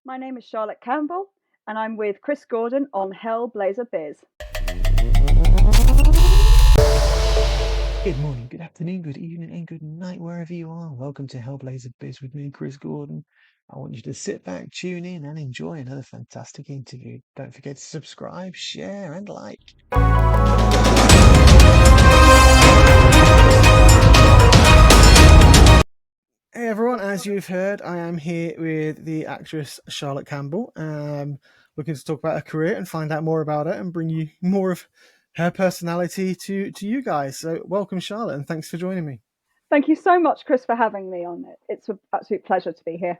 My name is Charlotte Campbell, and I'm with Chris Gordon on Hellblazer Biz. Good morning, good afternoon, good evening, and good night, wherever you are. Welcome to Hellblazer Biz with me, Chris Gordon. I want you to sit back, tune in, and enjoy another fantastic interview. Don't forget to subscribe, share, and like. Hey everyone, as you've heard, I am here with the actress Charlotte Campbell. Looking to talk about her career and find out more about her and bring you more of her personality to you guys. So welcome, Charlotte, and thanks for joining me. Thank you so much, Chris, for having me on it. It's an absolute pleasure to be here.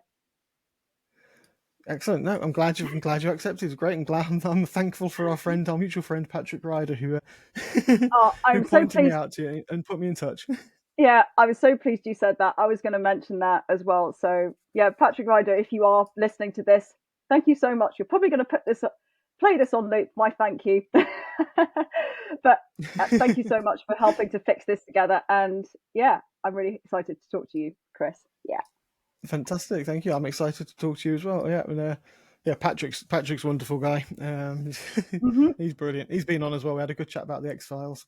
Excellent. No, I'm glad you accepted. It's great. I'm thankful for our mutual friend Patrick Ryder, who Oh, who I'm so pointed me pleased. out to you and put me in touch. Yeah, I was so pleased you said that. I was going to mention that as well. So, yeah, Patrick Ryder, if you are listening to this, thank you so much. You're probably going to play this on loop. My thank you. But thank you so much for helping to fix this together. And yeah, I'm really excited to talk to you, Chris. Yeah. Fantastic. Thank you. I'm excited to talk to you as well. Yeah. And, yeah, Patrick's a wonderful guy. Hmm. He's brilliant. He's been on as well. We had a good chat about the X-Files.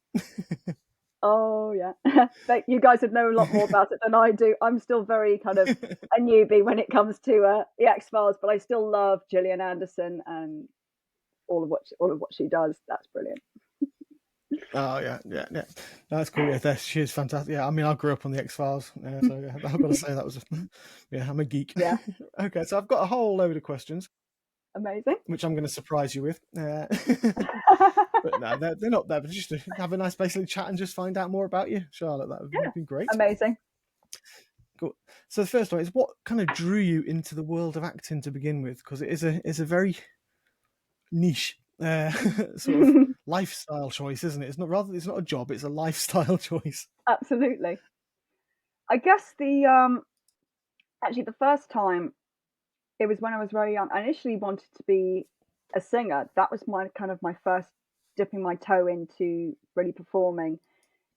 Oh yeah, you guys would know a lot more about it than I do. I'm still very kind of a newbie when it comes to the X Files, but I still love Gillian Anderson and all of what she does. That's brilliant. Oh yeah. That's cool. Yeah, she is fantastic. Yeah, I mean, I grew up on the X Files, so yeah, I've got to say that was, yeah, I'm a geek. Yeah, Okay, so I've got a whole load of questions, amazing. which I'm going to surprise you with. But no, they're not there. But just to have a nice, basically chat and just find out more about you, Charlotte. That would Yeah, be great. amazing. Cool. So the first one is, what kind of drew you into the world of acting to begin with? Because it's a very niche sort of lifestyle choice, isn't it? It's not a job; it's a lifestyle choice. Absolutely. I guess the first time it was when I was very young. I initially wanted to be a singer. That was my first dipping my toe into really performing.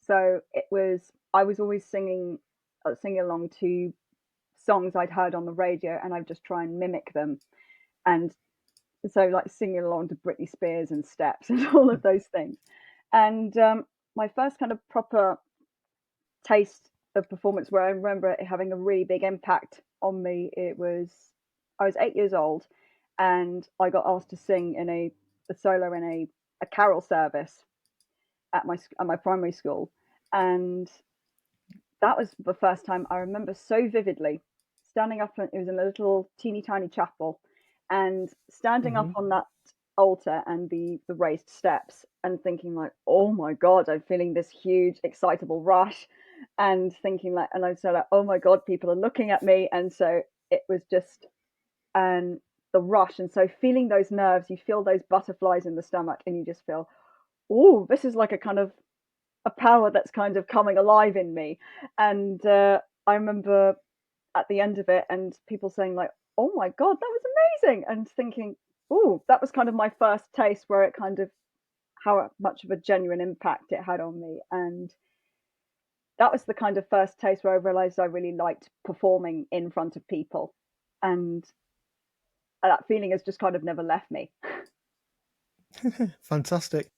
So I was always singing along to songs I'd heard on the radio, and I'd just try and mimic them. And so, like singing along to Britney Spears and Steps and all of those things. And my first kind of proper taste of performance, where I remember it having a really big impact on me, I was 8 years old, and I got asked to sing in a solo in a carol service at my primary school, and that was the first time I remember so vividly standing up. It was in a little teeny tiny chapel, and standing up Hmm. on that altar and the raised steps and thinking like, oh my god, I'm feeling this huge excitable rush, and thinking like, and I said like, oh my god, people are looking at me, and so it was just and the rush, and so feeling those nerves, you feel those butterflies in the stomach, and you just feel, oh, this is like a kind of a power that's kind of coming alive in me. And I remember at the end of it, and people saying like, "Oh my god, that was amazing!" and thinking, "Oh, that was kind of my first taste where it kind of how much of a genuine impact it had on me." And that was the kind of first taste where I realized I really liked performing in front of people, and that feeling has just kind of never left me. Fantastic.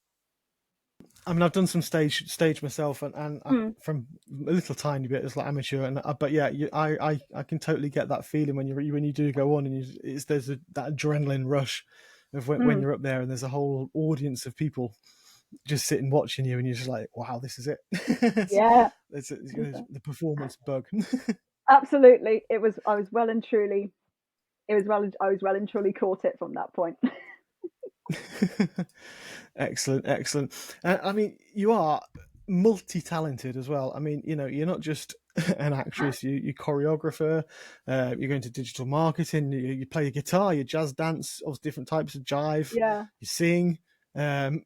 I mean, I've done some stage myself, and Mm, from a little tiny bit as like amateur, and but yeah, I can totally get that feeling when when you do go on, and there's that adrenaline rush of when mm, you're up there, and there's a whole audience of people just sitting watching you, and you're just like, wow, this is it. yeah, The performance bug. absolutely. It was. I was well and truly. It was well. I was well and truly caught it from that point. Excellent, excellent. I mean, you are multi-talented as well. I mean, you're not just an actress. You're choreographer. You're going to digital marketing. You play the guitar. You jazz dance. Of different types of jive. Yeah. You sing. Um,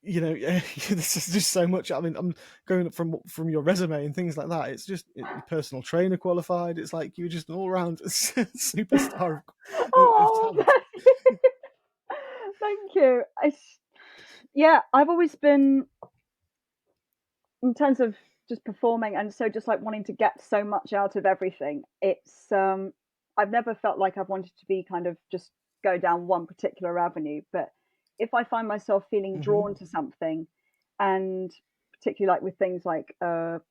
this is just so much. I mean, I'm going up from your resume and things like that. It's just your personal trainer qualified. It's like you're just an all-round superstar of Oh, talent. thank you. Yeah, I've always been in terms of just performing, and so just like wanting to get so much out of everything. I've never felt like I've wanted to be kind of just go down one particular avenue. But if I find myself feeling Hmm. drawn to something, and particularly like with things like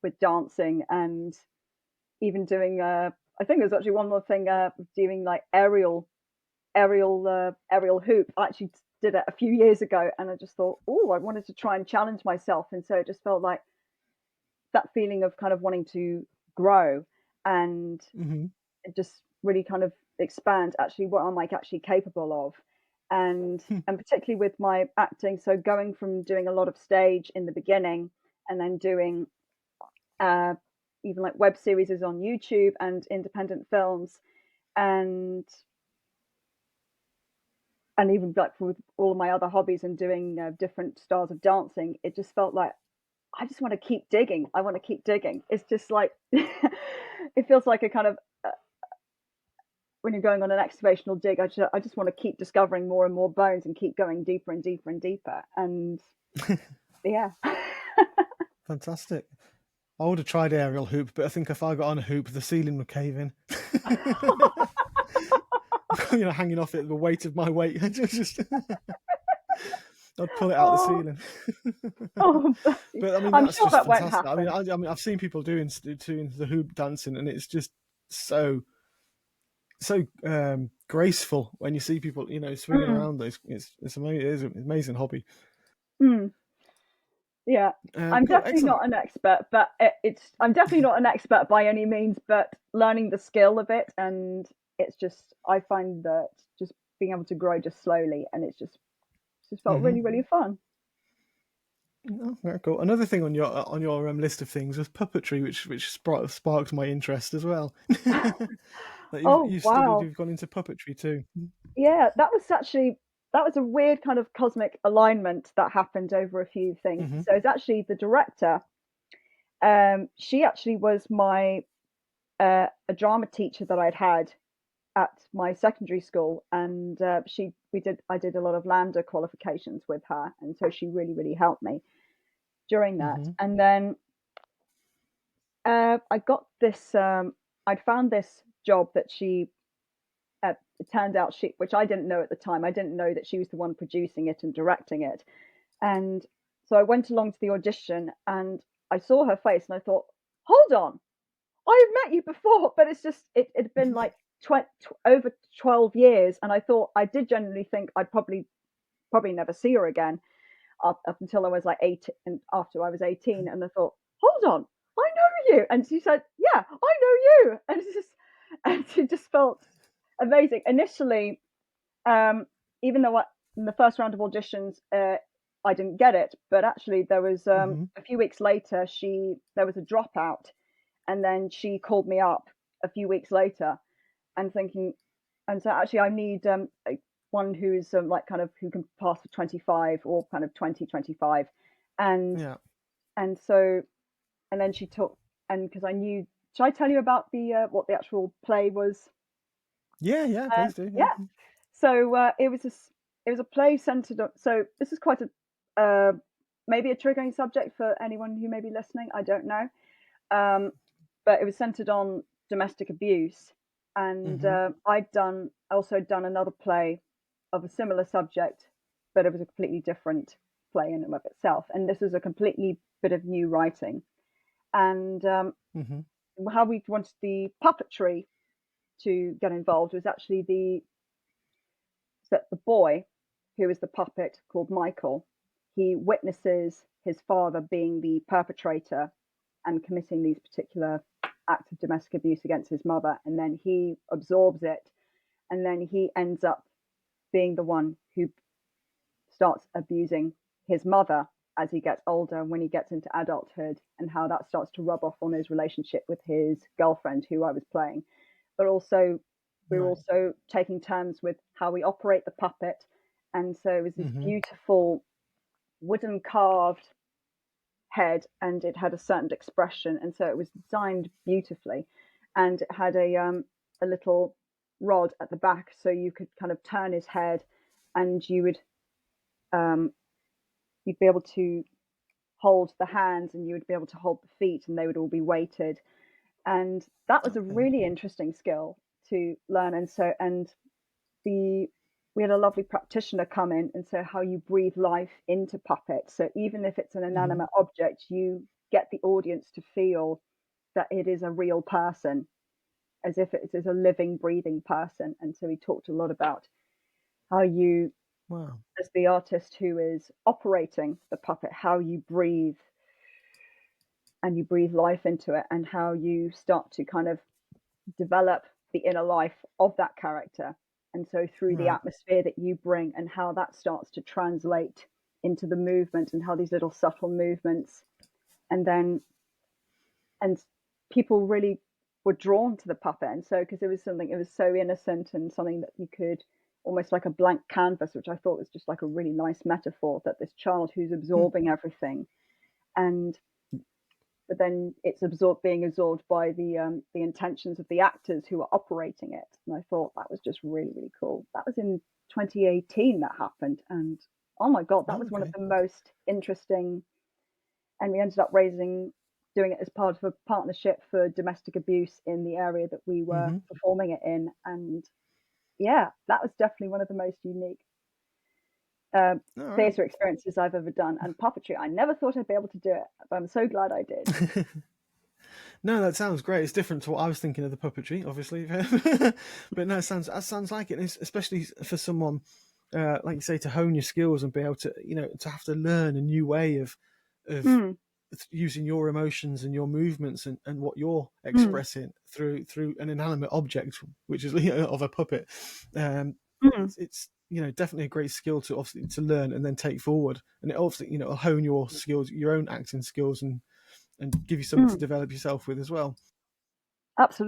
with dancing and even doing, I think there's actually one more thing, doing like aerial hoop. I actually did it a few years ago, and I just thought, oh, I wanted to try and challenge myself, and so it just felt like that feeling of kind of wanting to grow and Hmm. just really kind of expand actually what I'm like actually capable of. And particularly with my acting, so going from doing a lot of stage in the beginning and then doing uh, even like web series on YouTube and independent films, and and even like with all of my other hobbies and doing different styles of dancing, it just felt like I just want to keep digging. I want to keep digging. It's just like it feels like a kind of when you're going on an excavational dig, I just want to keep discovering more and more bones and keep going deeper and deeper and deeper. And yeah. Fantastic. I would have tried aerial hoop, but I think if I got on a hoop, the ceiling would cave in. Hanging off it, the weight of my weight. Just I'd pull it out the Oh, ceiling. oh, bless you. But I mean, I'm that's sure just that won't fantastic. happen. I mean, I've seen people doing the hoop dancing, and it's just so graceful when you see people, swinging Mm, around. It's amazing. It is an amazing hobby. mm, yeah. I'm Cool, definitely excellent. not an expert, but I'm definitely not an expert by any means, but learning the skill of it, and it's just I find that just being able to grow just slowly, and it's just felt Hmm. really, really fun. Oh, very cool. Another thing on your list of things was puppetry, which sparked my interest as well. That Oh you've studied, wow. you've gone into puppetry too. Yeah, that was a weird kind of cosmic alignment that happened over a few things. Hmm. So it's actually the director. She actually was my a drama teacher that I'd had at my secondary school, and she we did I did a lot of Lambda qualifications with her, and so she really really helped me during that. Hmm. And then I got this. I'd found this job that it turned out which I didn't know at the time. I didn't know that she was the one producing it and directing it. And so I went along to the audition and I saw her face and I thought, hold on, I've met you before, but it's just it had been like over 12 years, and I thought I did genuinely think I'd probably never see her again up until I was like 8 and after I was 18, and I thought, hold on, I know you. And she said, yeah, I know you. And she just felt amazing. Initially, um, even though in the first round of auditions, I didn't get it, but actually there was Hmm. a few weeks later, there was a dropout, and then she called me up a few weeks later, and thinking, and so actually I need one who's like kind of who can pass for 25 or kind of 2025, and Yeah. and so and then she took and because I knew. Should I tell you about the what the actual play was? Yeah, yeah, please do. Yeah. Yeah. So it was a play centered on. So this is quite a maybe a triggering subject for anyone who may be listening. I don't know, um, but it was centered on domestic abuse, and Hmm. I'd done also done another play of a similar subject, but it was a completely different play in and of itself, and this was a completely bit of new writing, and Hmm. how we wanted the puppetry to get involved was actually that the boy, who is the puppet called Michael, he witnesses his father being the perpetrator and committing these particular acts of domestic abuse against his mother, and then he absorbs it, and then he ends up being the one who starts abusing his mother as he gets older when he gets into adulthood, and how that starts to rub off on his relationship with his girlfriend who I was playing. But also we were Right. also taking turns with how we operate the puppet, and so it was this Hmm. beautiful wooden carved head, and it had a certain expression, and so it was designed beautifully, and it had a little rod at the back so you could kind of turn his head, and um, you'd be able to hold the hands and you would be able to hold the feet, and they would all be weighted. And that was a Okay. really interesting skill to learn. And the we had a lovely practitioner come in and say how you breathe life into puppets. So even if it's an Hmm. inanimate object, you get the audience to feel that it is a real person, as if it is a living, breathing person. And so he talked a lot about how you, Wow. as the artist who is operating the puppet, how you breathe and you breathe life into it, and how you start to kind of develop the inner life of that character. And so through the Right. atmosphere that you bring and how that starts to translate into the movement, and how these little subtle movements, and then and people really were drawn to the puppet. And so because it was something, it was so innocent and something that you could, almost like a blank canvas, which I thought was just like a really nice metaphor, that this child who's Hmm. absorbing everything, and but then it's being absorbed by the intentions of the actors who are operating it. And I thought that was just really, really cool. That was in 2018 that happened, and oh my god, that Oh, was one of okay. the most interesting. And we ended up doing it as part of a partnership for domestic abuse in the area that we were Hmm. performing it in. And yeah, that was definitely one of the most unique um, All right. theatre experiences I've ever done. And puppetry, I never thought I'd be able to do it, but I'm so glad I did. No, that sounds great. It's different to what I was thinking of the puppetry, obviously, but no, it sounds like it, especially for someone like you say, to hone your skills and be able to, to have to learn a new way of Mm, using your emotions and your movements and what you're mm, expressing through an inanimate object, which is of a puppet. mm, It's definitely a great skill to obviously to learn and then take forward, and it obviously it'll hone your skills, your own acting skills, and give you something to mm. develop yourself with as well.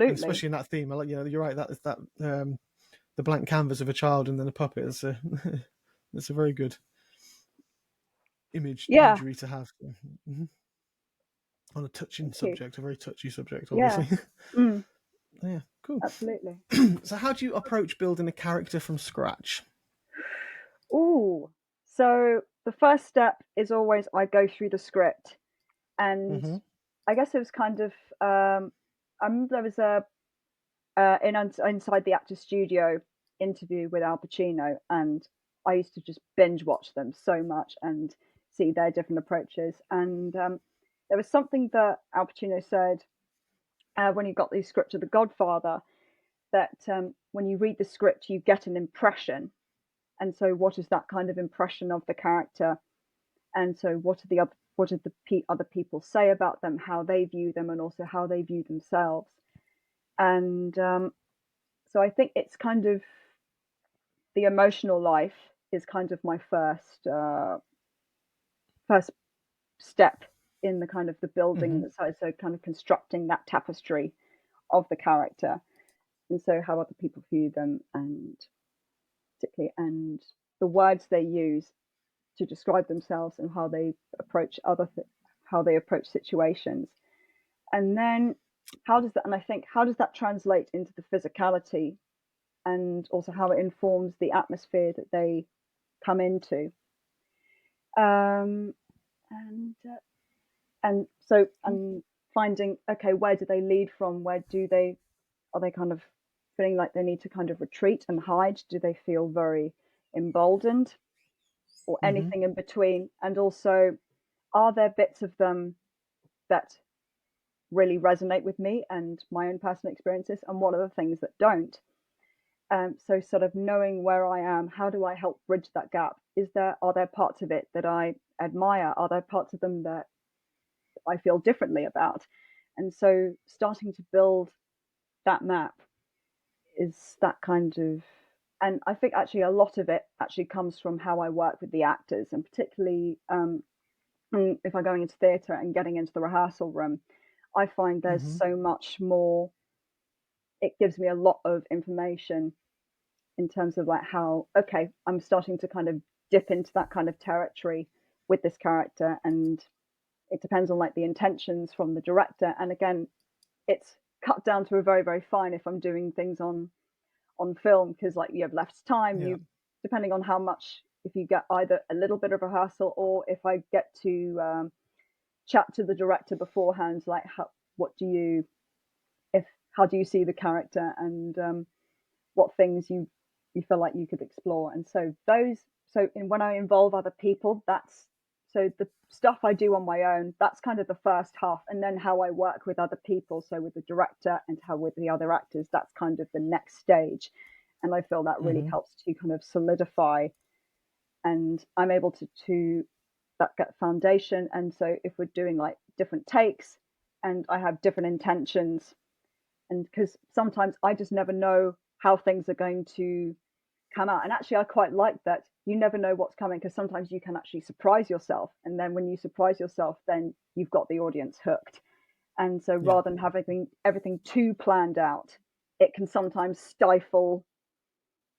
And Absolutely. especially in that theme, I like you're right, that the blank canvas of a child and then a puppet. That's a that's a very good Yeah. imagery to have. Mhm. On a touching Thank you. subject, a very touchy subject, Yeah. obviously. Mm, Yeah, cool. absolutely. So, how do you approach building a character from scratch? Ooh. So the first step is always I go through the script, and Hmm. I guess it was kind of I remember there was a inside the actor studio interview with Al Pacino, and I used to just binge watch them so much and see their different approaches. And there was something that Al Pacino said when he got the script of The Godfather, that when you read the script, you get an impression. And so, what is that kind of impression of the character? And so, what did the other people say about them, how they view them, and also how they view themselves? And so, I think it's kind of the emotional life is kind of my first step in the kind of the building, Hmm. so kind of constructing that tapestry of the character, and so how other people view them, and particularly and the words they use to describe themselves, and how they approach how they approach situations. And then I think how does that translate into the physicality, and also how it informs the atmosphere that they come into. um, and so I'm finding, okay, where do they lead from, where do they are they kind of feeling like they need to kind of retreat and hide, do they feel very emboldened, or Hmm. anything in between? And also, are there bits of them that really resonate with me and my own personal experiences, and what are the things that don't? So sort of knowing where I am, how do I help bridge that gap? Are there parts of it that I admire? Are there parts of them that I feel differently about? And so starting to build that map is that kind of, and I think actually a lot of it actually comes from how I work with the actors, and particularly if I'm going into theatre and getting into the rehearsal room, I find there's Hmm. so much more. It gives me a lot of information in terms of like how, okay, I'm starting to kind of dip into that kind of territory with this character, and it depends on like the intentions from the director. And again, it's cut down to a very, very fine if I'm doing things on film, because like you have less time, Yeah. you, depending on how much, if you get either a little bit of rehearsal, or if I get to chat to the director beforehand, like how, what do you, if how do you see the character, and what things you feel like you could explore. And so when I involve other people, that's so the stuff I do on my own, that's kind of the first half, and then how I work with other people, so with the director and how with the other actors, that's kind of the next stage. And I feel that really Hmm. helps to kind of solidify, and I'm able to that get foundation. And so if we're doing like different takes and I have different intentions, and because sometimes I just never know how things are going to come out. And actually, I quite like that you never know what's coming, because sometimes you can actually surprise yourself. And then when you surprise yourself, then you've got the audience hooked. And so Yeah. rather than having everything too planned out, it can sometimes stifle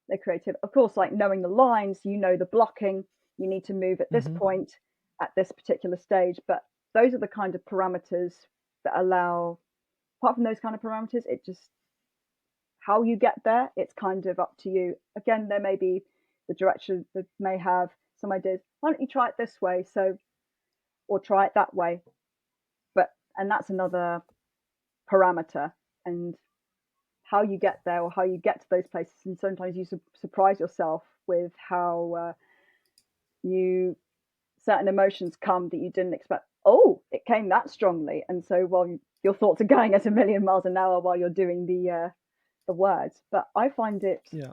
the creative. Of course, like knowing the lines, you know the blocking, you need to move at this Hmm. point at this particular stage. But those are the kind of parameters that allow, apart from those kind of parameters, it just, how you get there, it's kind of up to you. Again, there may be the director that may have some ideas. Why don't you try it this way? So, or try it that way. But, and that's another parameter. And how you get there, or how you get to those places. And sometimes you surprise yourself with how you certain emotions come that you didn't expect. Oh, it came that strongly. And so, while your thoughts are going at a million miles an hour while you're doing the words. But I find it, Yeah.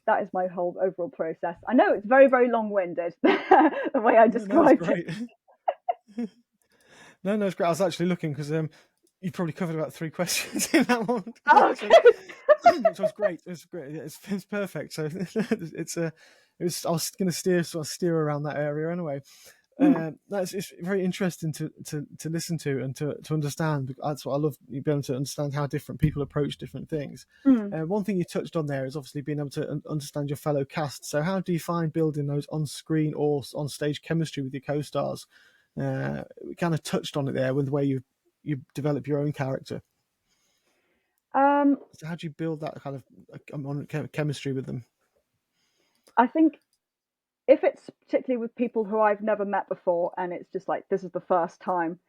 that is my whole overall process. I know it's very, very long winded, the way I No, it's described it. great. No, it's great. I was actually looking because you probably covered about 3 questions in that one, Oh, so, good. which was great. It's great. It's perfect. So I was going to steer around that area anyway. Mm, It's very interesting to listen to and to understand. That's what I love, you being able to understand how different people approach different things. mm. One thing you touched on there is obviously being able to understand your fellow cast. So how do you find building those on-screen or on-stage chemistry with your co-stars? We kind of touched on it there with the way you develop your own character. Um, So how do you build that kind of chemistry with them? I think if it's particularly with people who I've never met before, and it's just like this is the first time,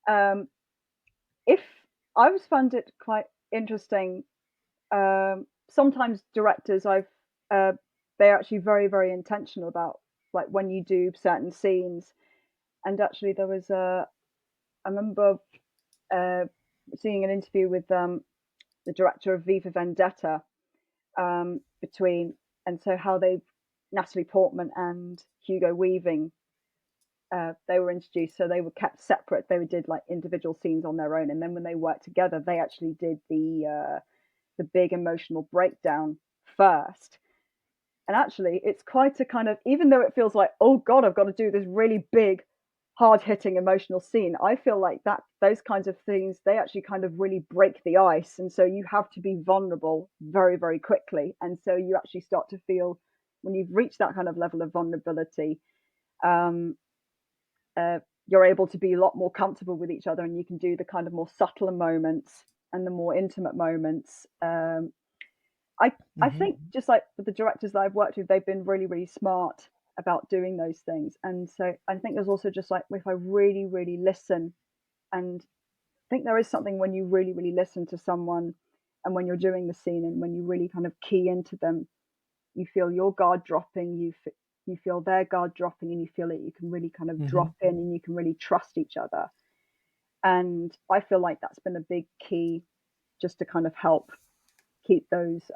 um, if I always found it quite interesting. Sometimes directors, uh, they're actually very, very intentional about like when you do certain scenes. And actually, there was I remember uh, seeing an interview with the director of Viva Vendetta, between, and so how they, Natalie Portman and Hugo Weaving, they were introduced, so they were kept separate. They did like individual scenes on their own, and then when they worked together, they actually did the big emotional breakdown first. And actually, it's quite a kind of, even though it feels like, oh God, I've got to do this really big, hard hitting emotional scene, I feel like that those kinds of things, they actually kind of really break the ice. And so you have to be vulnerable very, very quickly. And so you actually start to feel, when you've reached that kind of level of vulnerability, um, uh, you're able to be a lot more comfortable with each other, and you can do the kind of more subtler moments and the more intimate moments. I I Hmm. think just like with the directors that I've worked with, they've been really, really smart about doing those things. And so I think there's also just like, if I really, really listen, and I think there is something when you really, really listen to someone, and when you're doing the scene, and when you really kind of key into them, you feel your guard dropping, you feel their guard dropping, and you feel it. You can really kind of Hmm. drop in, and you can really trust each other. And I feel like that's been a big key, just to kind of help keep those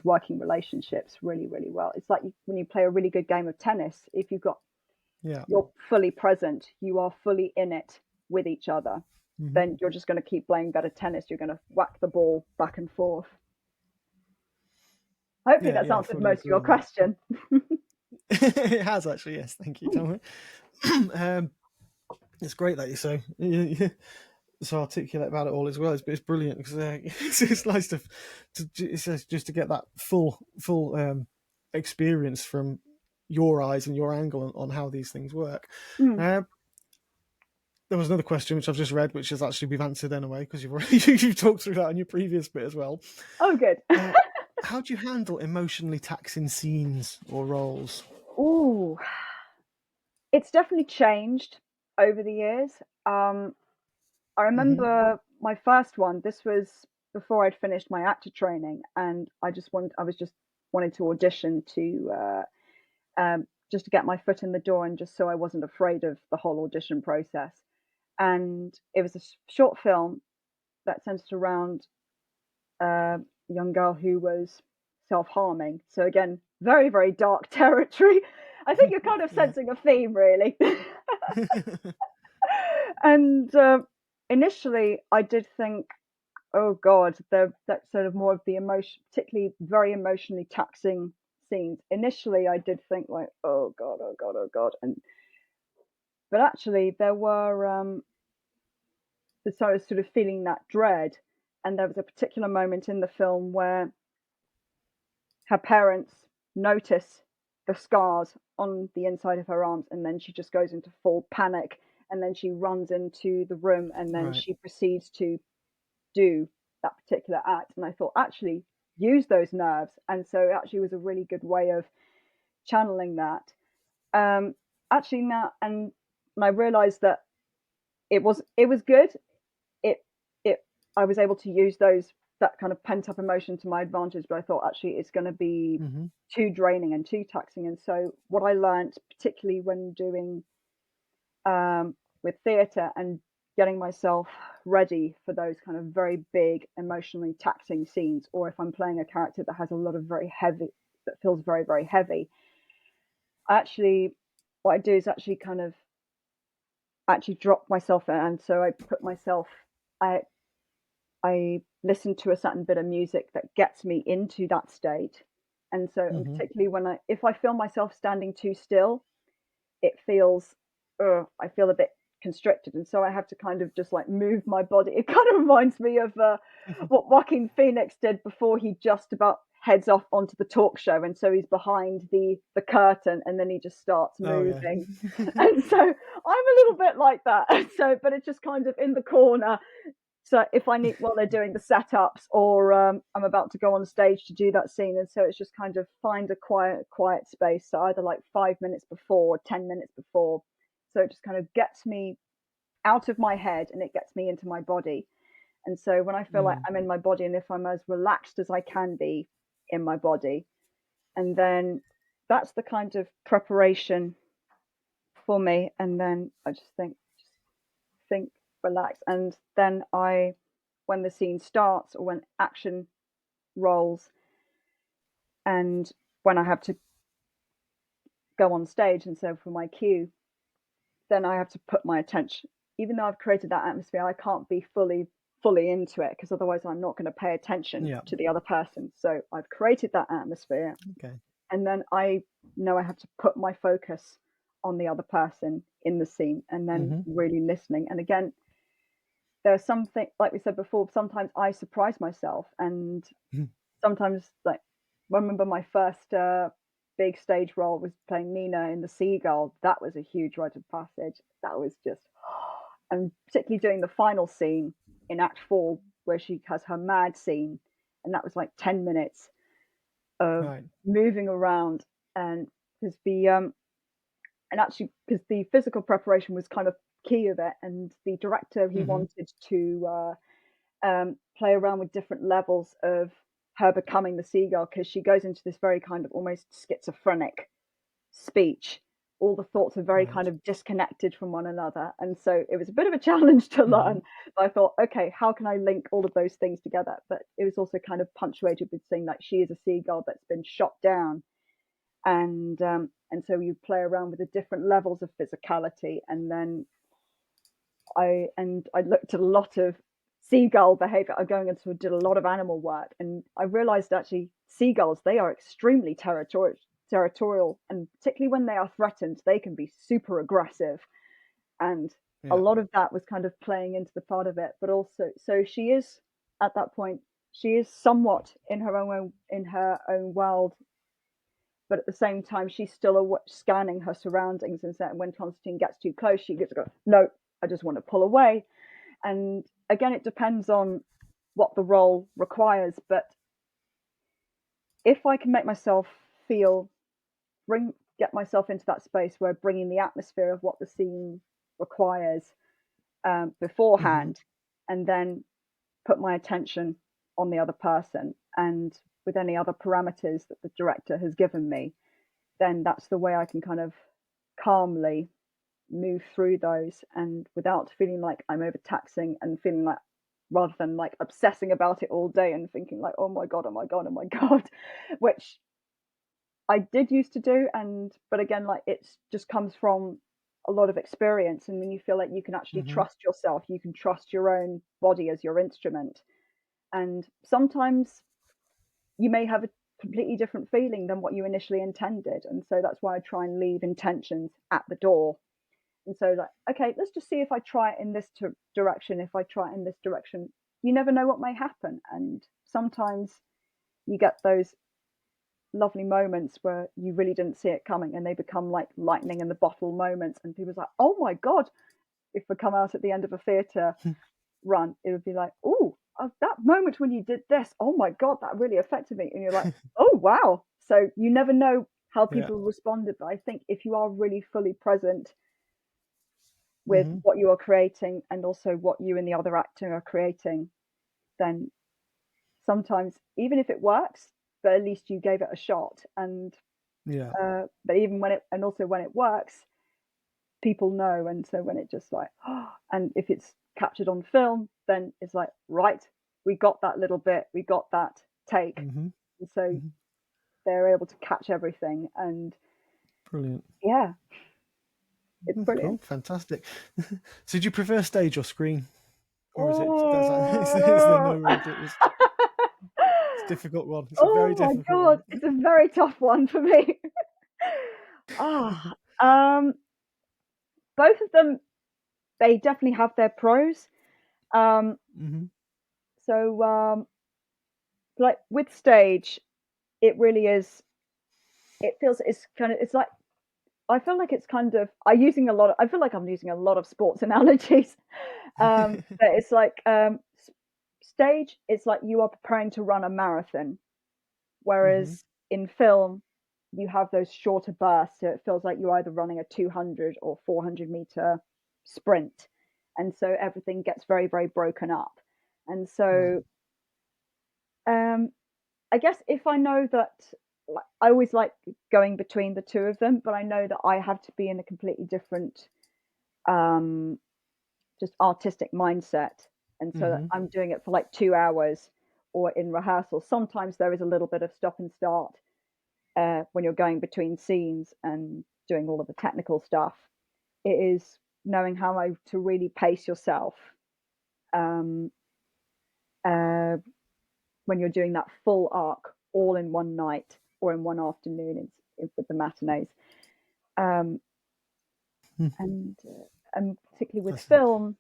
working relationships really, really well. It's like when you play a really good game of tennis, if Yeah. you're fully present, you are fully in it with each other, Hmm. then you're just going to keep playing better tennis. You're going to whack the ball back and forth. Hopefully Yeah, that's yeah, answered fully most of agree your on that. question. It has actually, yes. Thank you, Tom. um, it's great that you're so articulate about it all as well. It's brilliant because it's nice just to get that full experience from your eyes and your angle on how these things work. Mm. Uh, there was another question which I've just read, which is actually we've answered anyway because you've already you've talked through that in your previous bit as well. Oh, good. Uh, how do you handle emotionally taxing scenes or roles? Ooh, it's definitely changed over the years. I Hmm. remember my first one. This was before I'd finished my actor training, and I was just wanting to audition to just to get my foot in the door, and just so I wasn't afraid of the whole audition process. And it was a short film that centered around a young girl who was self-harming. So again, very, very dark territory. I think you're kind of Yeah. sensing a theme, really. And initially, I did think, oh God, that sort of more of the emotion, particularly very emotionally taxing scenes. Initially, I did think like, oh God, oh God, oh God, and but actually, there were the sort of feeling that dread, and there was a particular moment in the film where her parents notice the scars on the inside of her arms, and then she just goes into full panic, and then she runs into the room, and then Right. she proceeds to do that particular act. And I thought, actually, use those nerves. And so it actually was a really good way of channeling that. Um, actually now, and I realized that it was good. It it I was able to use that kind of pent up emotion to my advantage, but I thought actually it's going to be Hmm. too draining and too taxing. And so what I learned, particularly when doing with theatre and getting myself ready for those kind of very big, emotionally taxing scenes, or if I'm playing a character that has a lot of very heavy, that feels very, very heavy, actually, what I do is actually kind of actually drop myself in. And so I put myself, I, I listen to a certain bit of music that gets me into that state. And so, and Hmm. particularly if I feel myself standing too still, it feels I feel a bit constricted, and so I have to kind of just like move my body. It kind of reminds me of what Joaquin Phoenix did before he just about heads off onto the talk show, and so he's behind the curtain, and then he just starts Oh yeah. moving. And so I'm a little bit like that. So, but it's just kind of in the corner. So if I need while they're doing the setups, or I'm about to go on stage to do that scene, and so it's just kind of find a quiet space. So either like 5 minutes before, or 10 minutes before. So it just kind of gets me out of my head, and it gets me into my body. And so when I feel like Mm. I'm in my body, and if I'm as relaxed as I can be in my body, and then that's the kind of preparation for me. And then I just think, relax, and then when the scene starts or when action rolls, and when I have to go on stage, and so for my cue, then I have to put my attention. Even though I've created that atmosphere, I can't be fully into it, because otherwise I'm not going to pay attention Yeah. to the other person. So I've created that atmosphere, Okay. and then I know I have to put my focus on the other person in the scene, and then Hmm. really listening. And again, there's something, like we said before, sometimes I surprise myself, and sometimes, like, I remember my first big stage role was playing Nina in The Seagull. That was a huge rite of passage. That was just, and particularly doing the final scene in Act Four, where she has her mad scene, and that was like 10 minutes of Right. moving around, and because the and actually because the physical preparation was kind of key of it, and the director, he Hmm. wanted to play around with different levels of her becoming the seagull, because she goes into this very kind of almost schizophrenic speech. All the thoughts are very kind Right. of disconnected from one another. And so it was a bit of a challenge to Hmm. learn. But I thought, okay, how can I link all of those things together? But it was also kind of punctuated with saying like she is a seagull that's been shot down. And so you play around with the different levels of physicality. And then I looked at a lot of seagull behavior. I going into did a lot of animal work, and I realized actually seagulls, they are extremely territorial, and particularly when they are threatened, they can be super aggressive. And a Yeah. lot of that was kind of playing into the part of it, but also, so she is at that point, she is somewhat in her own world, but at the same time, she's still scanning her surroundings. And so when Constantine gets too close, she gets to go, no, I just want to pull away. And again, it depends on what the role requires. But if I can make myself feel, get myself into that space where bringing the atmosphere of what the scene requires Hmm. beforehand, and then put my attention on the other person, and with any other parameters that the director has given me, then that's the way I can kind of calmly move through those, and without feeling like I'm overtaxing and feeling like, rather than like obsessing about it all day and thinking like, oh my god, oh my god, oh my god, which I did used to do. And but again, like it's just comes from a lot of experience, and when you feel like you can actually Hmm. trust yourself, you can trust your own body as your instrument. And sometimes you may have a completely different feeling than what you initially intended, and so that's why I try and leave intentions at the door. And so, like, okay, let's just see if I try it in this direction. If I try it in this direction, you never know what may happen. And sometimes you get those lovely moments where you really didn't see it coming, and they become like lightning in the bottle moments. And people's like, oh my God, if we come out at the end of a theatre run, it would be like, oh, that moment when you did this, oh my God, that really affected me. And you're like, oh, wow. So you never know how Yeah. people responded. But I think if you are really fully present with Hmm. what you are creating and also what you and the other actor are creating, then sometimes, even if it works, but at least you gave it a shot. And Yeah. but even when it, and also when it works, people know. And so when it just like, and if it's captured on film, then it's like, right, we got that little bit, we got that take. Hmm. And so Hmm. they're able to catch everything. And Brilliant. yeah, it's Cool. brilliant. Fantastic. So do you prefer stage or screen? Or is it, is there no Oh. real, it's a difficult one. It's a very Oh my difficult God, one. it's a very tough one for me. Ah, um, both of them, they definitely have their pros. Um, Hmm. so, like with stage, it really is. It feels it's kind of, it's like, I feel like it's kind of, I feel like I'm using a lot of sports analogies. But it's like stage, it's like you are preparing to run a marathon, Hmm. whereas in film, you have those shorter bursts. So it feels like you're either running a 200 or 400-meter sprint. And so everything gets very, very broken up. And Right. so um, I guess if I know that, like, I always like going between the two of them, but I know that I have to be in a completely different, um, just artistic mindset. And so that Hmm. I'm doing it for like 2 hours, or in rehearsal. Sometimes there is a little bit of stop and start when you're going between scenes and doing all of the technical stuff. It is knowing how to really pace yourself, um, uh, when you're doing that full arc all in one night or in one afternoon with the matinees. Um, and particularly with That's it. film,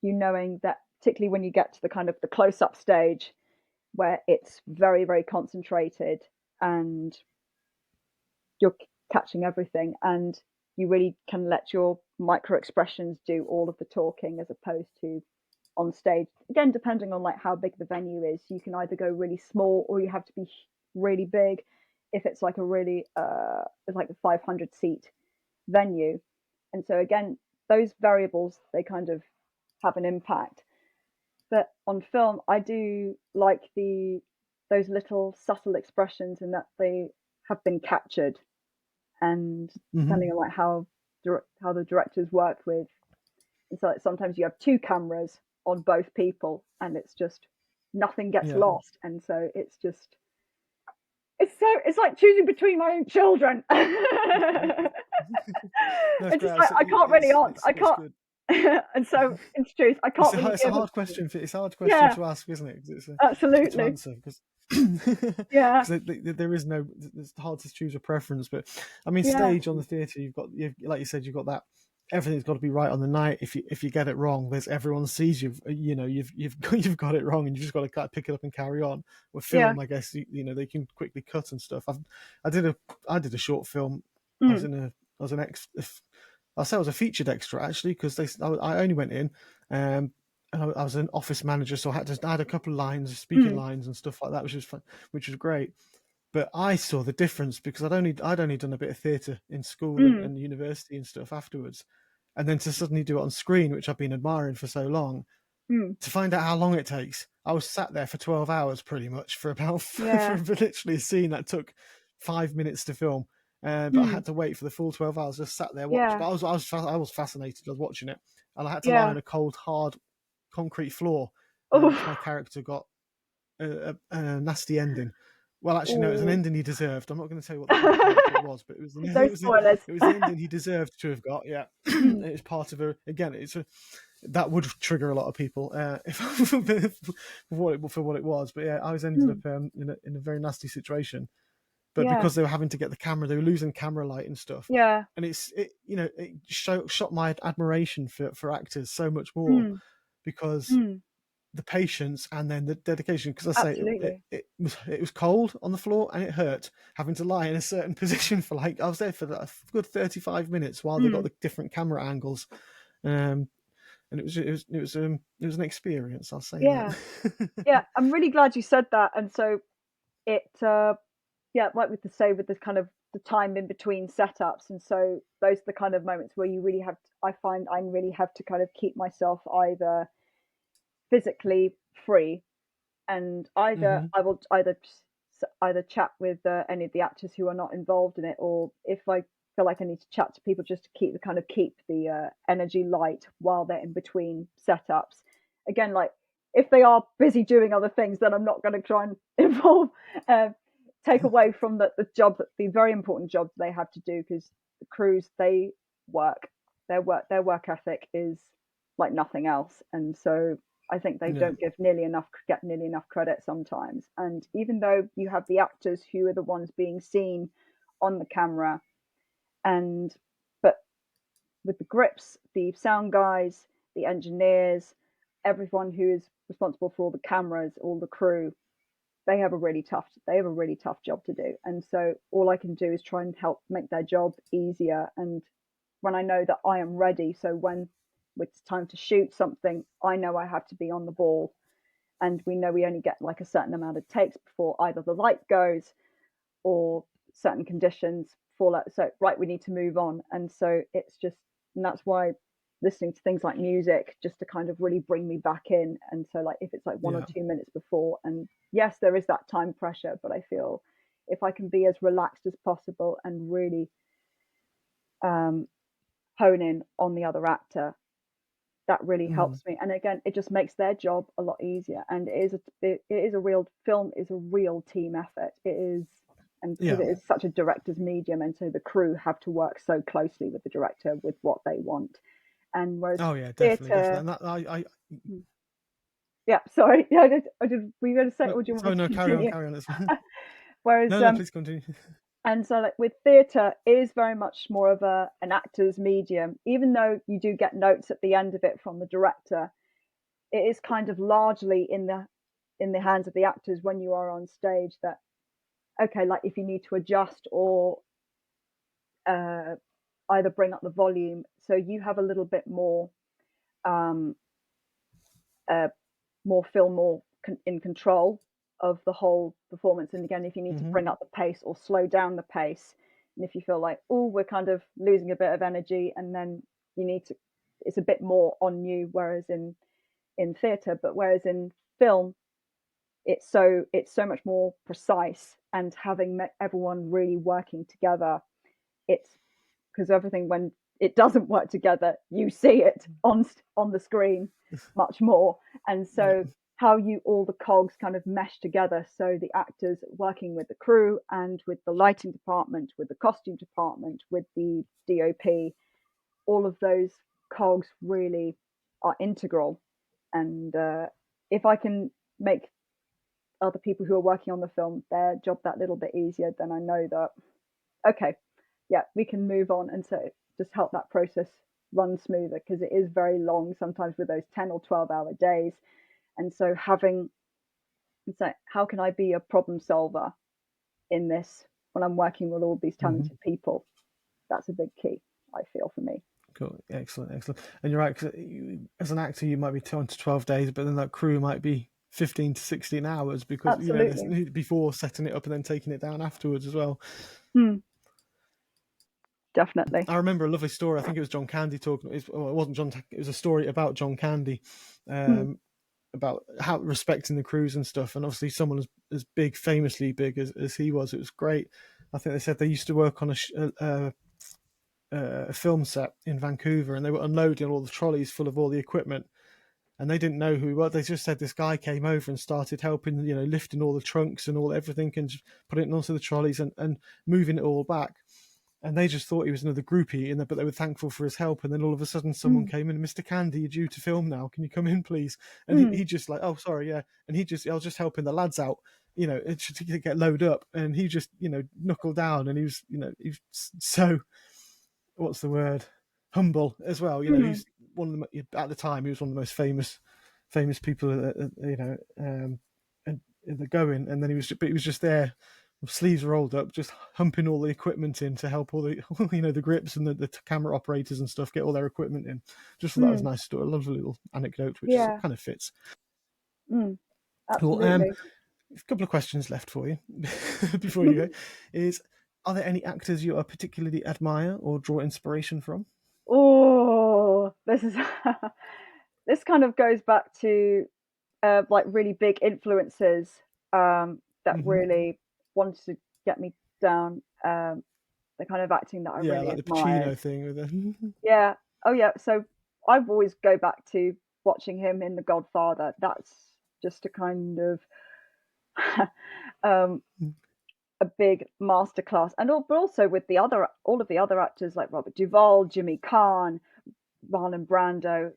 you knowing that particularly when you get to the kind of the close-up stage where it's very, very concentrated and you're catching everything, and you really can let your micro expressions do all of the talking, as opposed to on stage, again, depending on like how big the venue is, you can either go really small or you have to be really big if it's like a really it's like a 500 seat venue. And so again, those variables, they kind of have an impact. But on film, I do like those little subtle expressions, in that they have been captured. And Hmm. depending on like how the directors work with, and so like, sometimes you have two cameras on both people, and it's just nothing gets Yeah. lost. And so it's just, it's like choosing between my own children. That's It's great. just like I can't really answer. I It's can't. good. And so in truth, I can't really It's a give a, hard question. It's a hard question yeah, to ask, isn't it? 'Cause to absolutely, answer because yeah, there is no. It's hard to choose a preference, but I mean, yeah, stage on the theatre, like you said, you've got that. Everything's got to be right on the night. If you get it wrong, there's everyone sees you've got it wrong, and you just got to pick it up and carry on. With yeah, film, I guess they can quickly cut and stuff. I did a short film. I was mm, in a I was an ex. I'll say I was a featured extra actually, because I only went in, and I was an office manager, so I had a couple of lines, speaking mm, lines and stuff like that, which was fun, which was great. But I saw the difference because I'd only done a bit of theatre in school mm, and university and stuff afterwards, and then to suddenly do it on screen, which I've been admiring for so long, Mm. to find out how long it takes. I was sat there for 12 hours pretty much for about for Yeah. literally a scene that took 5 minutes to film. But I Mm. had to wait for the full 12 hours. Just sat there watching. Yeah. But I was fascinated. I was watching it, and I had to lie Yeah. on a cold, hard concrete floor because my Oh. character got a nasty ending. Well, actually, no, it was an Oh. ending he deserved. I'm not going to tell you what kind of character it was, but it was No spoilers. it was the ending he deserved to have got. Yeah, Mm. it's part of a again. That would trigger a lot of people if for what it was. But yeah, I was ended Mm. up in a very nasty situation. But Yeah. because they were having to get the camera, they were losing camera light and stuff. Yeah. And it shot my admiration for actors so much more Mm. because Mm. the patience and then the dedication. Because I say Absolutely. it was cold on the floor and it hurt having to lie in a certain position for I was there for a good 35 minutes while they got Mm. the different camera angles. And it was an experience. I'll say Yeah. that. Yeah. I'm really glad you said that. And so it, yeah, like with the kind of the time in between setups. And so those are the kind of moments where you really have to, I find I really have to kind of keep myself either physically free, and either Hmm. I will either chat with any of the actors who are not involved in it, or if I feel like I need to chat to people just to keep the energy light while they're in between setups. Again, like if they are busy doing other things, then I'm not going to try and involve uh, take away from the very important job they have to do, because the crews, they work their work ethic is like nothing else, and so I think they Yeah. don't get nearly enough credit sometimes. And even though you have the actors who are the ones being seen on the camera, and but with the grips, the sound guys, the engineers, everyone who is responsible for all the cameras, all the crew, they have a really tough job to do. And so all I can do is try and help make their job easier. And when I know that I am ready, so when it's time to shoot something, I know I have to be on the ball, and we know we only get like a certain amount of takes before either the light goes or certain conditions fall out. So right, we need to move on. And so it's just, and that's why listening to things like music just to kind of really bring me back in. And so like if it's like 1 or 2 minutes before, and yes, there is that time pressure, but I feel if I can be as relaxed as possible and really um, hone in on the other actor, that really Mm. helps me. And again, it just makes their job a lot easier. And it is a real film is a real team effort. It is, and because Yeah. it is such a director's medium, and so the crew have to work so closely with the director with what they want. And whereas Oh yeah, definitely, definitely. theatre, And that I yeah, sorry, yeah, were you going to say, no, or do you want me oh to no, carry on, continue? carry on. It's fine. Whereas No, no, please continue. and so like with theatre is very much more of an actor's medium, even though you do get notes at the end of it from the director. It is kind of largely in the hands of the actors when you are on stage, that okay, like if you need to adjust or uh, either bring up the volume, so you have a little bit more um, uh, more in control of the whole performance. And again, if you need to Hmm. bring up the pace or slow down the pace, and if you feel like, oh, we're kind of losing a bit of energy, and then you need to, it's a bit more on you. Whereas in theatre, but whereas in film, it's so much more precise, and having everyone really working together, it's because everything, when it doesn't work together, you see it on the screen much more. And Yeah. so how you all the cogs kind of mesh together, so the actors working with the crew and with the lighting department, with the costume department, with the DOP, all of those cogs really are integral. And if I can make other people who are working on the film their job that little bit easier, then I know that okay, yeah, we can move on, and so just help that process run smoother, because it is very long sometimes with those 10 or 12-hour days. And so how can I be a problem solver in this when I'm working with all these Hmm. talented people? That's a big key, I feel, for me. Cool. Excellent, excellent. And you're right, 'cause as an actor, you might be 10 to 12 days, but then that crew might be 15 to 16 hours because there's Absolutely. before setting it up and then taking it down afterwards as well. Hmm. definitely. I remember a lovely story. I think it was John Candy talking. Well, it wasn't John. It was a story about John Candy, Mm, about how respecting the crews and stuff. And obviously, someone as big, famously big as he was, it was great. I think they said they used to work on a film set in Vancouver, and they were unloading all the trolleys full of all the equipment, and they didn't know who he was. They just said this guy came over and started helping, lifting all the trunks and all everything and just putting it onto the trolleys and moving it all back. And they just thought he was another groupie, but they were thankful for his help. And then all of a sudden, someone mm, came in, Mr. Candy, you're due to film now. Can you come in, please? And mm, he just like, oh, sorry, yeah. And I was just helping the lads out, to get load up. And he just, knuckled down, and he was so, what's the word, humble as well. mm, He's one of the, at the time he was one of the most famous people, and in the going. And then he was just there, sleeves rolled up, just humping all the equipment in to help all the the grips and the camera operators and stuff get all their equipment in. Just thought that was a mm. nice story, a lovely little anecdote, which Yeah, kind of fits. mm, Cool. absolutely. A couple of questions left for you before you go. Is Are there any actors you are particularly admire or draw inspiration from? Oh, this is this kind of goes back to like really big influences that Hmm. really wanted to get me down the kind of acting that I Yeah, really like the admired. Pacino thing with the. Yeah. Oh, yeah. So I've always go back to watching him in The Godfather. That's just a kind of um, a big masterclass, and but also with all of the other actors like Robert Duvall, Jimmy Caan, Marlon Brando,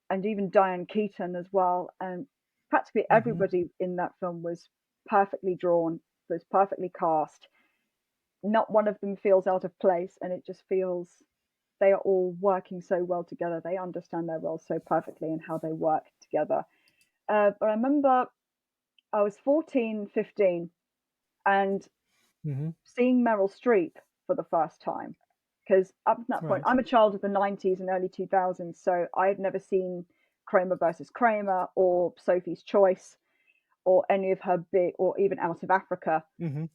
and even Diane Keaton as well. And practically Hmm. everybody in that film was perfectly drawn, was perfectly cast. Not one of them feels out of place, and it just feels they are all working so well together. They understand their roles so perfectly and how they work together. But I remember I was 14, 15, and Hmm. seeing Meryl Streep for the first time. Because up to that point, Right. I'm a child of the 90s and early 2000s, so I had never seen Kramer versus Kramer or Sophie's Choice or any of her big, or even Out of Africa, Hmm.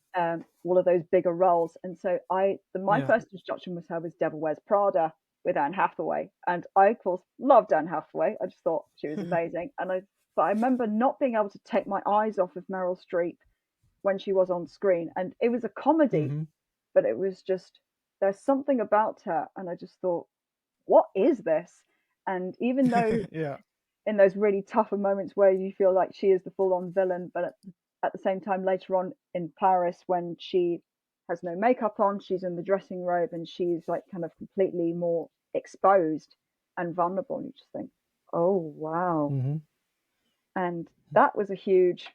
all of those bigger roles. And so my Yeah. first introduction with her was Devil Wears Prada with Anne Hathaway, and I of course loved Anne Hathaway. I just thought she was amazing, but I remember not being able to take my eyes off of Meryl Streep when she was on screen, and it was a comedy, Hmm. but it was just there's something about her, and I just thought, what is this? And even though Yeah. in those really tougher moments where you feel like she is the full-on villain, but at the same time later on in Paris when she has no makeup on, she's in the dressing robe and she's like kind of completely more exposed and vulnerable, and you just think, oh wow. Hmm. And that was a huge,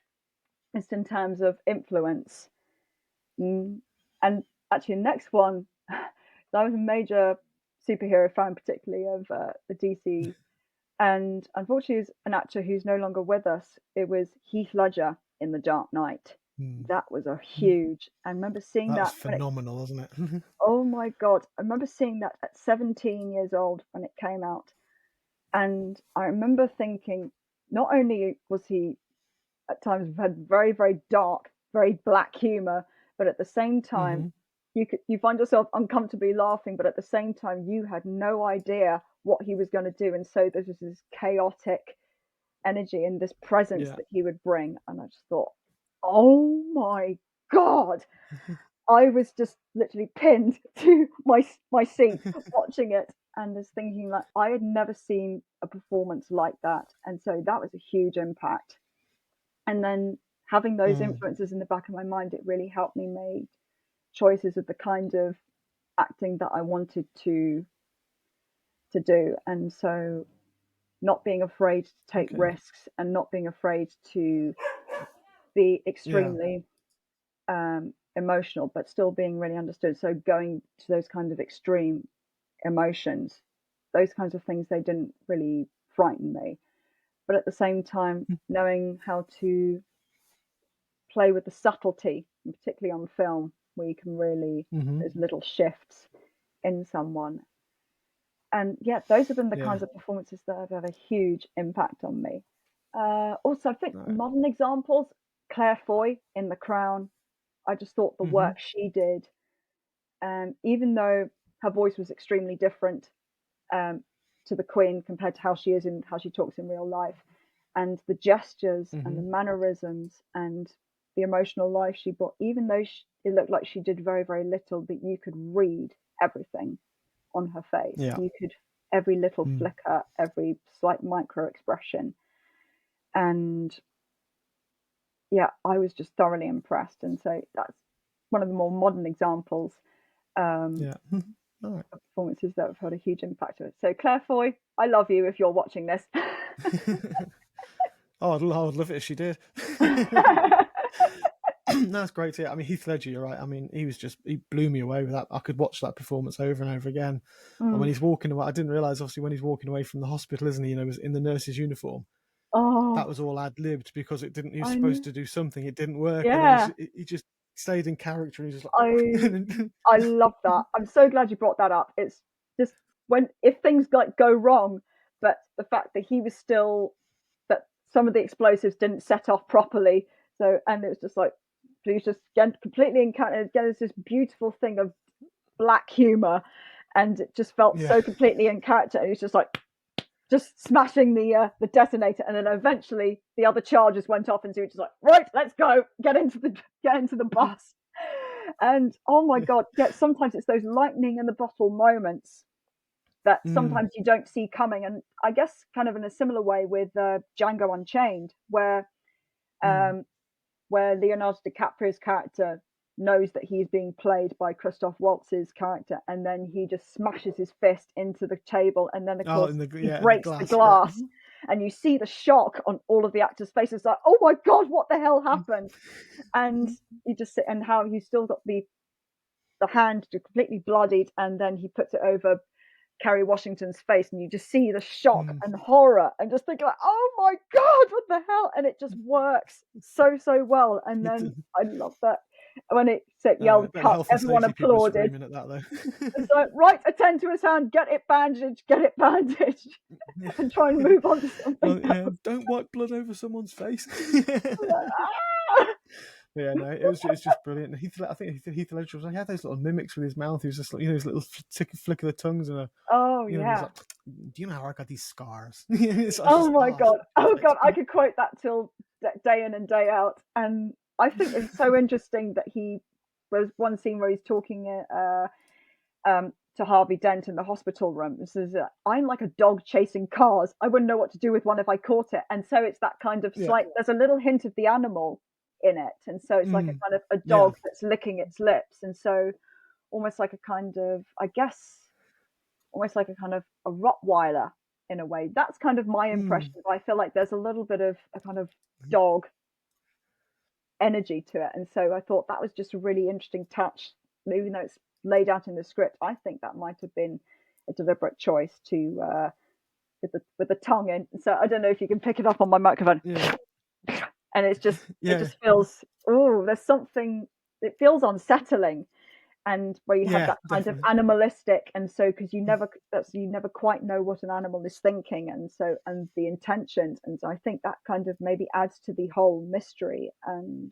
just in terms of influence. Mm. And actually, the next one, so I was a major superhero fan, particularly of the DC. And unfortunately, is an actor who's no longer with us. It was Heath Ledger in The Dark Knight. That was a huge. I remember seeing That was that phenomenal, wasn't it? oh my God, I remember seeing that at 17 years old when it came out. And I remember thinking, not only was he at times had very, very dark, very black humor, but at the same time, Hmm. you find yourself uncomfortably laughing, but at the same time, you had no idea what he was going to do, and so there was this chaotic energy and this presence Yeah. that he would bring, and I just thought, oh my God, I was just literally pinned to my seat watching it and just thinking like I had never seen a performance like that, and so that was a huge impact. And then having those Mm. influences in the back of my mind, it really helped me make choices of the kind of acting that I wanted to do. And so not being afraid to take Okay. risks and not being afraid to be Yeah. extremely emotional, but still being really understood. So going to those kind of extreme emotions, those kinds of things, they didn't really frighten me. But at the same time, knowing how to play with the subtlety, and particularly on film, where you can really Hmm. there's little shifts in someone. And yeah, those have been the Yeah. kinds of performances that have had a huge impact on me. Also, I think Right. modern examples, Claire Foy in The Crown. I just thought the Hmm. work she did, even though her voice was extremely different to the Queen compared to how she talks in real life, and the gestures and the mannerisms and the emotional life she brought. Even though it looked like she did very, very little, but you could read everything on her face. Yeah. You could every little flicker, every slight micro expression, and yeah, I was just thoroughly impressed. And so that's one of the more modern examples Yeah. All right. of performances that have had a huge impact on it. So Claire Foy, I love you if you're watching this. Oh, I would love it if she did. That's great to hear. I mean, Heath Ledger, you're right. I mean, he blew me away with that. I could watch that performance over and over again. And when he's walking away, I didn't realize, obviously, when he's walking away from the hospital, isn't he? You know, was in the nurse's uniform. Oh, that was all ad-libbed because it didn't. He was supposed to do something. It didn't work. yeah. And then he just stayed in character. And he's just like, I love that. I'm so glad you brought that up. It's just if things like go wrong, but the fact that he was still, that some of the explosives didn't set off properly. So, and it was just like, please just get completely encountered. Again, it's this beautiful thing of black humor, and it just felt so completely in character. And he's just like, just smashing the detonator, and then eventually the other charges went off, and so he was just like, right, let's go, get into the bus. And oh my god, yeah, sometimes it's those lightning in the bottle moments that sometimes you don't see coming. And I guess kind of in a similar way with Django Unchained, where Leonardo DiCaprio's character knows that he's being played by Christoph Waltz's character, and then he just smashes his fist into the table, and then of course he breaks the glass, and you see the shock on all of the actors' faces, like, oh my god, what the hell happened? And you just sit, and how you still got the hand completely bloodied, and then he puts it over Kerry Washington's face, and you just see the shock and horror, and just think like, oh my god, what the hell? And it just works so well. And then I love that when it yelled cut, everyone applauded. At that, though. It's like, right, attend to his hand, get it bandaged, and try and move on to something. Well, don't wipe blood over someone's face. Yeah, no, it's just brilliant. I think Heath Ledger he had those little mimics with his mouth. He was just like, his little flick of the tongues and yeah. Like, do you know how I got these scars? Oh my god, I could quote that till day in and day out. And I think it's so interesting that there's one scene where he's talking to Harvey Dent in the hospital room. This is I'm like a dog chasing cars. I wouldn't know what to do with one if I caught it. And so it's that kind of slight. There's a little hint of the animal in it, and so it's like a kind of a dog that's licking its lips, and so almost like a kind of, I guess, almost like a kind of a Rottweiler in a way. That's kind of my impression. I feel like there's a little bit of a kind of dog energy to it, and so I thought that was just a really interesting touch. Even though it's laid out in the script, I think that might have been a deliberate choice to with the tongue in. So I don't know if you can pick it up on my microphone. And it's just it just feels, there's something, it feels unsettling, and where you have that kind of animalistic, and so because you never quite know what an animal is thinking, and the intentions, and so I think that kind of maybe adds to the whole mystery, and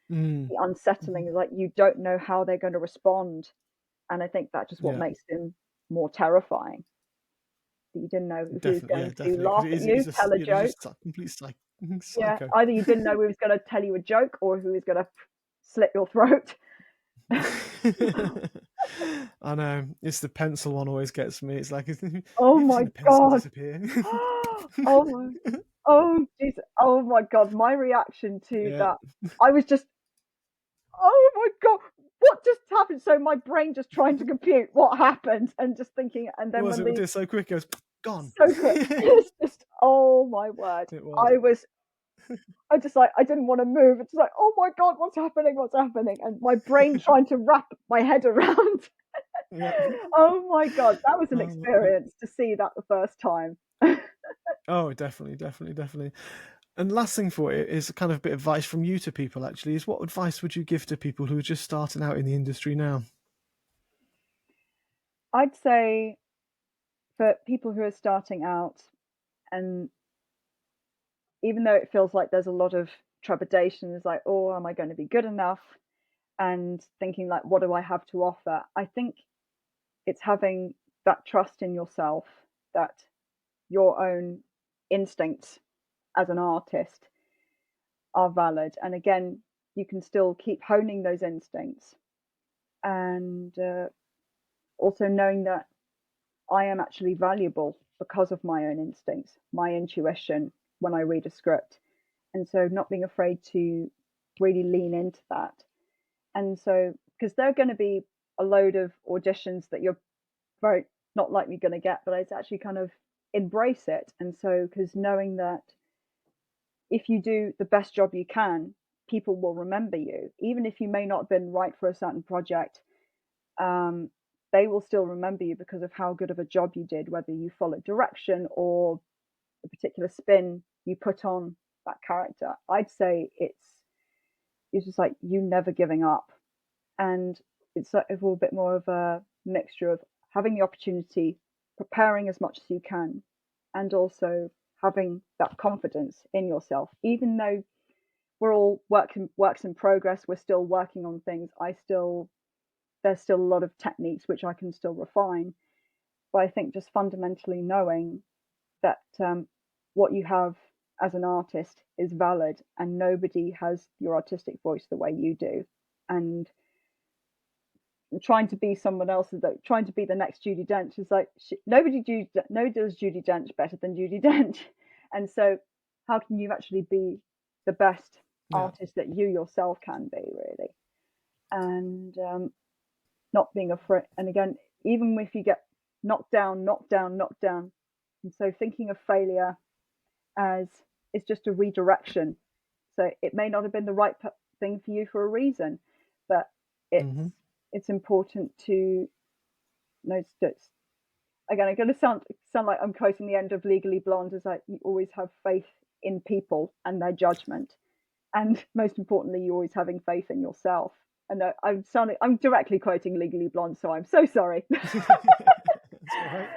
the unsettling, like you don't know how they're going to respond, and I think that's just what makes him more terrifying. You didn't know if he was going to laugh at you, tell a joke. Complete psycho. Yeah, either you didn't know he was going to tell you a joke, or who was going to slit your throat. I know, it's the pencil one always gets me. It's like, oh my god, oh Jesus, oh my god, my reaction to that, I was just, oh my god, what just happened? So my brain just trying to compute what happened, and just thinking, and then it did so quick, it was gone. So quick. It's just, oh my word. I just like, I didn't want to move. It's like, oh my god, what's happening? And my brain trying to wrap my head around. Oh my god, that was an experience to see that the first time. Oh, definitely. And last thing for it is kind of a bit of advice from you to people, actually, is what advice would you give to people who are just starting out in the industry now? I'd say for people who are starting out, and even though it feels like there's a lot of trepidation, it's like, oh, am I going to be good enough? And thinking like, what do I have to offer? I think it's having that trust in yourself that your own instincts as an artist are valid. And again, you can still keep honing those instincts, and also knowing that I am actually valuable because of my own instincts, my intuition when I read a script. And so not being afraid to really lean into that. And so, because there are going to be a load of auditions that you're very not likely going to get, but it's actually kind of embrace it. And so, because knowing that if you do the best job you can, people will remember you, even if you may not have been right for a certain project. They will still remember you because of how good of a job you did, whether you followed direction or the particular spin you put on that character. I'd say it's just like you never giving up, and it's like a little bit more of a mixture of having the opportunity, preparing as much as you can, and also having that confidence in yourself. Even though we're all works in progress, we're still working on things. There's still a lot of techniques which I can still refine, but I think just fundamentally knowing that what you have as an artist is valid, and nobody has your artistic voice the way you do, and trying to be someone else, like trying to be the next Judi Dench is like nobody does Judi Dench better than Judi Dench, and so how can you actually be the best artist that you yourself can be, really? And not being afraid. And again, even if you get knocked down, and so thinking of failure as it's just a redirection. So it may not have been the right thing for you for a reason, but it's important to notice that. Again, I'm going to sound like I'm quoting the end of Legally Blonde, is like you always have faith in people and their judgment, and most importantly, you're always having faith in yourself. And I'm directly quoting Legally Blonde, so I'm so sorry. That's all right.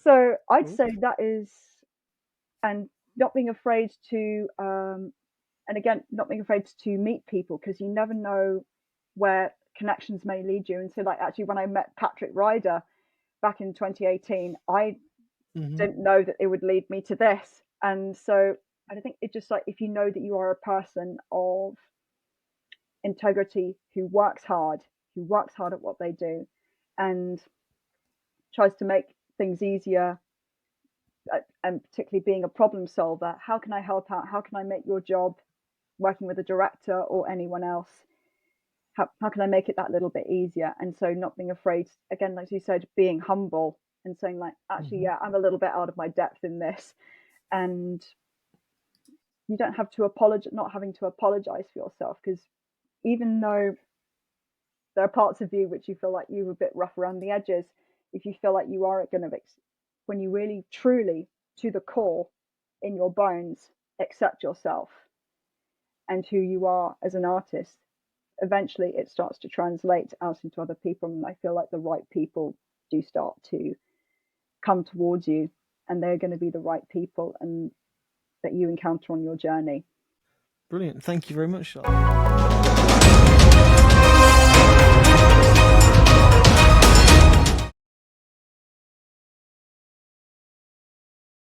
So I'd say that is, and not being afraid to, and again, not being afraid to meet people, because you never know where connections may lead you. And so, like, actually, when I met Patrick Ryder back in 2018, I didn't know that it would lead me to this. And so I think it's just like, if you know that you are a person of integrity who works hard at what they do, and tries to make things easier, and particularly being a problem solver, how can I help out? How can I make your job, working with a director or anyone else, how can I make it that little bit easier? And so not being afraid, again, like you said, being humble and saying, like, actually, yeah, I'm a little bit out of my depth in this. And you don't have to not having to apologize for yourself, because even though there are parts of you which you feel like you were a bit rough around the edges, if you feel like you are going to, when you really, truly, to the core, in your bones, accept yourself and who you are as an artist, eventually it starts to translate out into other people. And I feel like the right people do start to come towards you, and they're going to be the right people and that you encounter on your journey. Brilliant. Thank you very much, Charlotte.